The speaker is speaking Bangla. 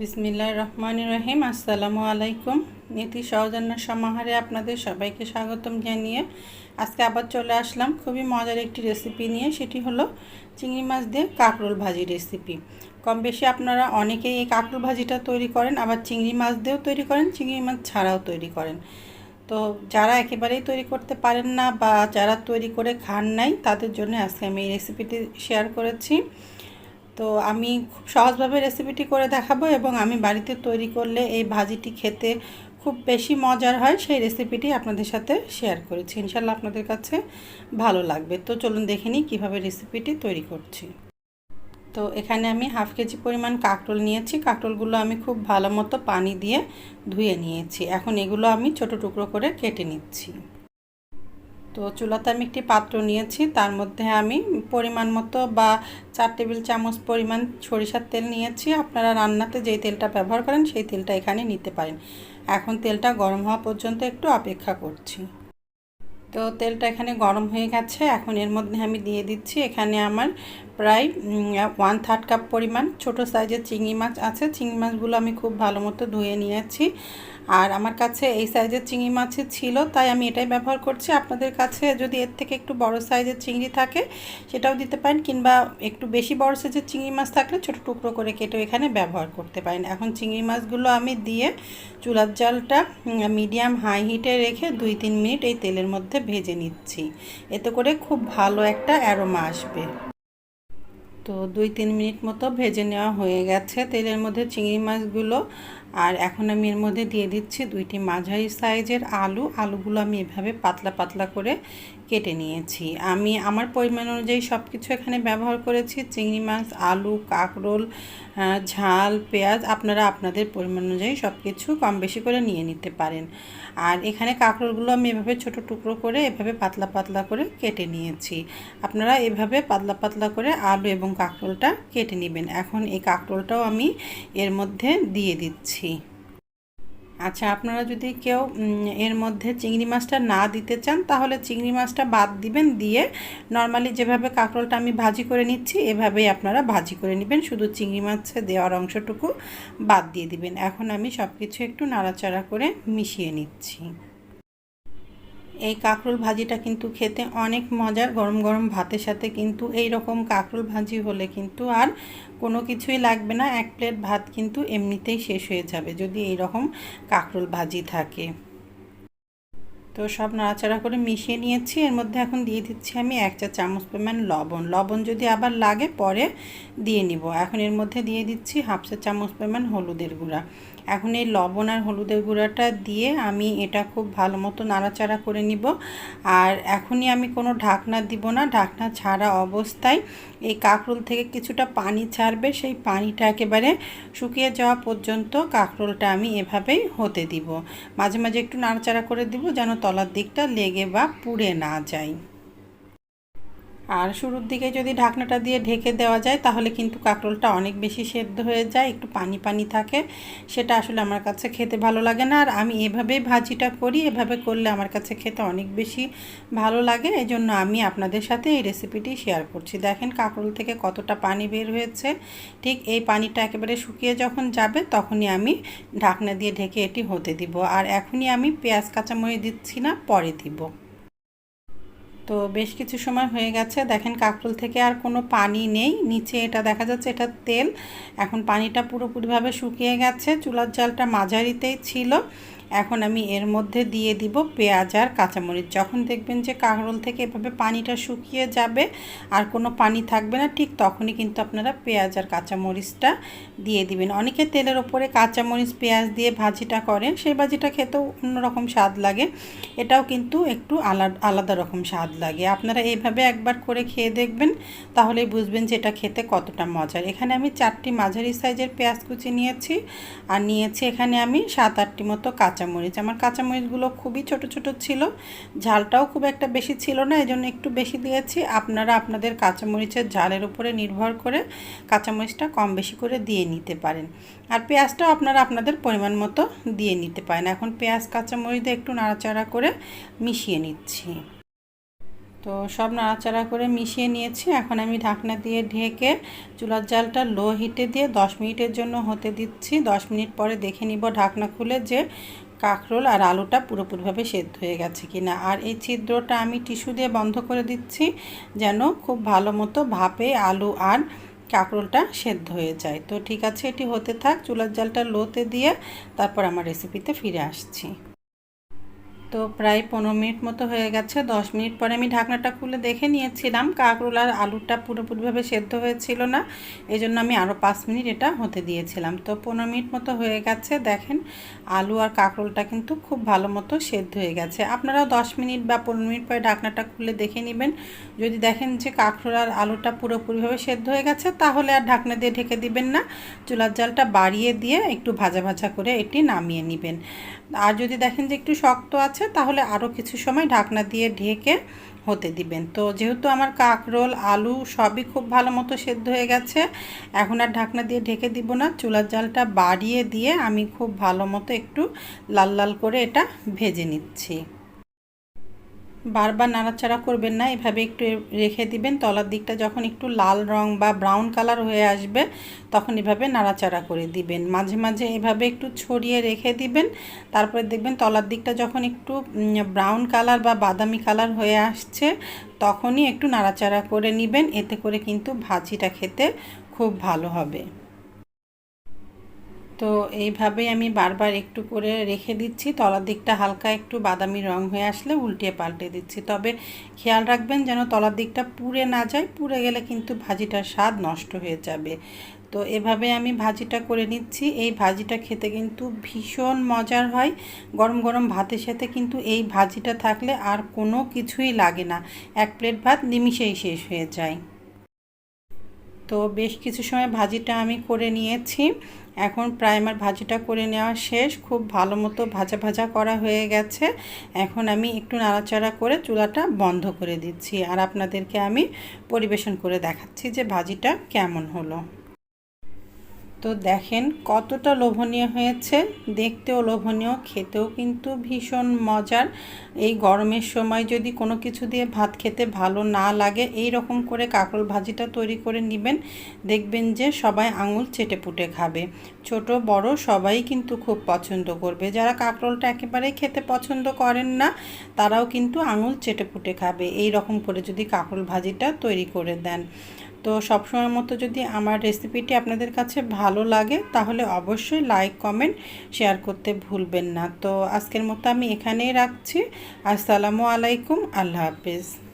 বিসমিল্লাহির রহমানির রহিম। আসসালামু আলাইকুম। নীতি সহজরান্নার সমাহারে আপনাদের সবাইকে স্বাগতম জানিয়ে আজকে আবার চলে আসলাম খুবই মজার একটি রেসিপি নিয়ে। সেটি হলো চিংড়ি মাছ দিয়ে কাঁকরোল ভাজি রেসিপি। কম বেশি আপনারা অনেকেই এই কাঁকরোল ভাজিটা তৈরি করেন, আবার চিংড়ি মাছ দিয়েও তৈরি করেন, চিংড়ি মাছ ছাড়াও তৈরি করেন। তো যারা একেবারেই তৈরি করতে পারেন না বা যারা তৈরি করে খান নাই, তাদের জন্য আজকে আমি এই রেসিপিটি শেয়ার করেছি। তো আমি খুব সহজভাবে রেসিপিটি করে দেখাবো এবং আমি বাড়িতে তৈরি করলে এই ভাজিটি খেতে খুব বেশি মজার হয়, সেই রেসিপিটি আপনাদের সাথে শেয়ার করেছি। ইনশাল্লাহ আপনাদের কাছে ভালো লাগবে। তো চলুন দেখে নিই কীভাবে রেসিপিটি তৈরি করছি। তো এখানে আমি হাফ কেজি পরিমাণ কাঁকরোল নিয়েছি। কাঁকরোলগুলো আমি খুব ভালো মতো পানি দিয়ে ধুয়ে নিয়েছি। এখন এগুলো আমি ছোট টুকরো করে কেটে নিচ্ছি। তো চুলাতে আমি একটি পাত্র নিয়েছি, তার মধ্যে আমি পরিমাণ মতো বা 4 টেবিল চামচ পরিমাণ সরিষার তেল নিয়েছি। আপনারা রান্নাতে যেই তেলটা ব্যবহার করেন সেই তেলটা এখানে নিতে পারেন। এখন তেলটা গরম হওয়া পর্যন্ত একটু অপেক্ষা করছি। তো তেলটা এখানে গরম হয়ে গেছে। এখন এর মধ্যে আমি দিয়ে দিচ্ছি, এখানে আমার প্রায় 1/3 কাপ পরিমাণ ছোট সাইজের চিংড়ি মাছ আছে। চিংড়ি মাছগুলো আমি খুব ভালো মতো ধুয়ে নিয়েছি। আর আমার কাছে এই সাইজের চিংড়ি মাছই ছিল, তাই আমি এটাই ব্যবহার করছি। আপনাদের কাছে যদি এর থেকে একটু বড় সাইজের চিংড়ি থাকে সেটাও দিতে পারেন, কিংবা একটু বেশি বড় সাইজের চিংড়ি মাছ থাকলে ছোট টুকরো করে কেটেও এখানে ব্যবহার করতে পারেন। এখন চিংড়ি মাছগুলো আমি দিয়ে চুলার জালটা মিডিয়াম হাই হিটে রেখে 2-3 মিনিট এই তেলের মধ্যে ভেজে নিচ্ছি। এতে করে খুব ভালো একটা অ্যারোমা আসবে। তো 2-3 মিনিট মতো ভেজে নেওয়া হয়ে গেছে তেলের মধ্যে চিংড়ি মাছগুলো। আর এখন আমি এর মধ্যে দিয়ে দিচ্ছি 2টি মাঝারি সাইজের আলুগুলো আমি এভাবে পাতলা পাতলা করে কেটে নিয়েছি। আমি আমার পরিমাণ অনুযায়ী সব কিছু এখানে ব্যবহার করেছি। চিংড়ি মাছ, আলু, কাঁকরোল, ঝাল, পেঁয়াজ আপনারা আপনাদের পরিমাণ অনুযায়ী সব কিছু কম বেশি করে নিয়ে নিতে পারেন। আর এখানে কাঁকরোলগুলো আমি এভাবে ছোট টুকরো করে এভাবে পাতলা পাতলা করে কেটে নিয়েছি। আপনারা এভাবে পাতলা পাতলা করে আলু এবং কাঁকরোলটা কেটে নেবেন। এখন এই কাঁকরোলটাও আমি এর মধ্যে দিয়ে দিচ্ছি। আচ্ছা, আপনারা যদি কেউ এর মধ্যে চিংড়ি মাছটা না দিতে চান তাহলে চিংড়ি মাছটা বাদ দিবেন, দিয়ে নর্মালি যেভাবে কাঁকরোলটা আমি ভাজি করে নিচ্ছি এভাবেই আপনারা ভাজি করে নেবেন, শুধু চিংড়ি মাছে দেওয়ার অংশটুকু বাদ দিয়ে দিবেন। এখন আমি সব কিছু একটু নাড়াচাড়া করে মিশিয়ে নিচ্ছি। এই কাঁকরোল ভাজিটা কিন্তু খেতে অনেক মজার। গরম গরম ভাতের সাথে কিন্তু এই রকম কাঁকরোল ভাজি হলে কিন্তু আর কোনো কিছুই লাগবে না, 1 প্লেট ভাত কিন্তু এমনিতেই শেষ হয়ে যাবে যদি এই রকম কাঁকরোল ভাজি থাকে। তো সব নাড়াচাড়া করে মিশিয়ে নিয়েছি। এর মধ্যে এখন দিয়ে দিচ্ছি আমি 1 চা চামচ পরিমাণ লবণ যদি আবার লাগে পরে দিয়ে নিব। এখন এর মধ্যে দিয়ে দিচ্ছি হাফ চা চামচ পরিমাণ হলুদের গুঁড়া। এখন এই লবণ আর হলুদের গুঁড়াটা দিয়ে আমি এটা খুব ভালো মতো নাড়াচাড়া করে নিব। আর এখনই আমি কোনো ঢাকনা দিব না, ঢাকনা ছাড়া অবস্থায় এই কাঁকরোল থেকে কিছুটা পানি ছাড়বে, সেই পানিটা একেবারে শুকিয়ে যাওয়া পর্যন্ত কাঁকরোলটা আমি এভাবেই হতে দিব। মাঝে মাঝে একটু নাড়াচাড়া করে দিব যেন তলার দিকটা লেগে বা পুড়ে না যায়। আর শুরুর দিকে যদি ঢাকনাটা দিয়ে ঢেকে দেওয়া যায় তাহলে কিন্তু কাঁকরোলটা অনেক বেশি সেদ্ধ হয়ে যায়, একটু পানি পানি থাকে, সেটা আসলে আমার কাছে খেতে ভালো লাগে না। আর আমি এভাবেই ভাজিটা করি, এভাবে করলে আমার কাছে খেতে অনেক বেশি ভালো লাগে, এজন্য আমি আপনাদের সাথে এই রেসিপিটি শেয়ার করছি। দেখেন কাঁকরোল থেকে কতটা পানি বের হয়েছে। ঠিক এই পানিটা একেবারে শুকিয়ে যখন যাবে তখনই আমি ঢাকনা দিয়ে ঢেকে এটি হতে দিব। আর এখনই আমি পেঁয়াজ কাঁচামরিচ দিচ্ছি না, পরে দিব। তো বেশ কিছু সময় হয়ে গেছে, দেখেন কাঁকরোল থেকে আর কোনো পানি নেই, নিচে এটা দেখা যাচ্ছে এটা তেল। এখন পানিটা পুরোপুরিভাবে শুকিয়ে গেছে, চুলার জালটা মাঝারিতেই ছিল। এখন আমি এর মধ্যে দিয়ে দিব পেঁয়াজ আর কাঁচামরিচ। যখন দেখবেন যে কাঁকরোল থেকে এভাবে পানিটা শুকিয়ে যাবে আর কোনো পানি থাকবে না, ঠিক তখনই কিন্তু আপনারা পেঁয়াজ আর কাঁচামরিচটা দিয়ে দিবেন। অনেকে তেলের ওপরে কাঁচামরিচ পেঁয়াজ দিয়ে ভাজিটা করেন, সেই ভাজিটা খেতেও অন্যরকম স্বাদ লাগে, এটাও কিন্তু একটু আলাদা রকম স্বাদ লাগে। আপনারা এইভাবে একবার করে খেয়ে দেখবেন, তাহলেই বুঝবেন যে এটা খেতে কতটা মজার। এখানে আমি 4টি মাঝারি সাইজের পেঁয়াজ কুচি নিয়েছি, আর নিয়েছি এখানে আমি 7-8টি মতো কাঁচামরিচ। আমার কাঁচামরিচগুলো খুবই ছোট ছোট ছিল, ঝালটাও খুব একটা বেশি ছিল না, এজন্য একটু বেশি দিয়েছি। আপনারা আপনাদের কাঁচামরিচের ঝালের উপরে নির্ভর করে কাঁচামরিচটা কম বেশি করে দিয়ে নিতে পারেন। আর পেঁয়াজটাও আপনারা আপনাদের পরিমাণ মতো দিয়ে নিতে পারেন। এখন পেঁয়াজ কাঁচামরিচ দিয়ে একটু নাড়াচাড়া করে মিশিয়ে নিচ্ছি। তো সব নাড়াচাড়া করে মিশিয়ে নিয়েছি। এখন আমি ঢাকনা দিয়ে ঢেকে চুলার জালটা লো হিটে দিয়ে 10 মিনিটের জন্য হতে দিচ্ছি। 10 মিনিট পরে দেখে নিব ঢাকনা খুলে যে কাঁকরোল আর আলুটা পুরোপুরিভাবে সেদ্ধ হয়ে গেছে কিনা। আর এই ছিদ্রটা আমি টিস্যু দিয়ে বন্ধ করে দিচ্ছি যেন খুব ভালো মতো ভাপে আলু আর কাঁকরোলটা সেদ্ধ হয়ে যায়। তো ঠিক আছে, এটি হতে থাক। চুলার জালটা লোতে দিয়ে তারপর আমার রেসিপিতে ফিরে আসছি। তো প্রায় 15 মিনিট মতো হয়ে গেছে। 10 মিনিট পরে আমি ঢাকনাটা খুলে দেখে নিয়েছিলাম কাঁকরোল আর আলুটা পুরোপুরিভাবে সেদ্ধ হয়েছিল না, এই জন্য আমি আরও 5 মিনিট এটা হতে দিয়েছিলাম। তো 15 মিনিট মতো হয়ে গেছে। দেখেন আলু আর কাঁকরোলটা কিন্তু খুব ভালো মতো সেদ্ধ হয়ে গেছে। আপনারাও 10 মিনিট বা 15 মিনিট পরে ঢাকনাটা খুলে দেখে নেবেন। যদি দেখেন যে কাঁকরোল আর আলুটা পুরোপুরিভাবে সেদ্ধ হয়ে গেছে তাহলে আর ঢাকনা দিয়ে ঢেকে দিবেন না, চুলার জালটা বাড়িয়ে দিয়ে একটু ভাজা ভাজা করে এটি নামিয়ে নেবেন। আর যদি দেখেন যে একটু শক্ত আছে তাহলে আরও কিছু সময় ঢাকনা দিয়ে ঢেকে হতে দিবেন। তো যেহেতু আমার কাঁকরোল আলু সবই খুব ভালো মতো সেদ্ধ হয়ে গেছে, এখন আর ঢাকনা দিয়ে ঢেকে দিব না, চুলার জালটা বাড়িয়ে দিয়ে আমি খুব ভালো মতো একটু লাল লাল করে এটা ভেজে নিচ্ছি। বারবার নাড়াচাড়া করবেন না, এভাবে একটু রেখে দিবেন। তলার দিকটা যখন একটু লাল রং বা ব্রাউন কালার হয়ে আসবে তখন এভাবে নাড়াচাড়া করে দিবেন। মাঝে মাঝে এভাবে একটু ছড়িয়ে রেখে দিবেন। তারপরে দেখবেন তলার দিকটা যখন একটু ব্রাউন কালার বা বাদামি কালার হয়ে আসছে তখনই একটু নাড়াচাড়া করে নেবেন। এতে করে কিন্তু ভাজিটা খেতে খুব ভালো হবে। তো এইভাবেই আমি বারবার একটু করে রেখে দিচ্ছি। তলার দিকটা হালকা একটু বাদামি রং হয়ে আসলে উল্টে পাল্টে দিচ্ছি। তবে খেয়াল রাখবেন যেন তলার দিকটা পুড়ে না যায়, পুড়ে গেলে কিন্তু ভাজিটার স্বাদ নষ্ট হয়ে যাবে। তো এভাবে আমি ভাজিটা করে নিচ্ছি। এই ভাজিটা খেতে কিন্তু ভীষণ মজার হয়। গরম গরম ভাতের সাথে কিন্তু এই ভাজিটা থাকলে আর কোনো কিছুই লাগে না, এক প্লেট ভাত নিমিষেই শেষ হয়ে যায়। তো বেশ কিছু সময় ভাজিটা আমি করে নিয়েছি। এখন প্রায় আমার ভাজিটা করে নেওয়া শেষ। খুব ভালো মতো ভাজা ভাজা করা হয়ে গেছে। এখন আমি একটু নাড়াচাড়া করে চুলাটা বন্ধ করে দিচ্ছি আর আপনাদেরকে আমি পরিবেশন করে দেখাচ্ছি যে ভাজিটা কেমন হলো। তো দেখেন কতটা লোভনীয় হয়েছে, দেখতেও লোভনীয়, খেতেও কিন্তু ভীষণ মজার। এই গরমের সময় যদি কোনো কিছু দিয়ে ভাত খেতে ভালো না লাগে এই রকম করে কাঁকরোল ভাজিটা তৈরি করে নেবেন, দেখবেন যে সবাই আঙুল চেটে পুটে খাবে। ছোট বড় সবাই কিন্তু খুব পছন্দ করবে। যারা কাঁকরোলটা একেবারেই খেতে পছন্দ করেন না তারাও কিন্তু আঙুল চেটে পুটে খাবে এই রকম করে যদি কাঁকরোল ভাজিটা তৈরি করে দেন। তো সবসময় মতো যদি আমার রেসিপিটি আপনাদের কাছে ভালো লাগে তাহলে অবশ্যই লাইক কমেন্ট শেয়ার করতে ভুলবেন না। তো আজকের মতো আমি এখানেই রাখছি। আসসালামু আলাইকুম, আল্লাহ হাফেজ।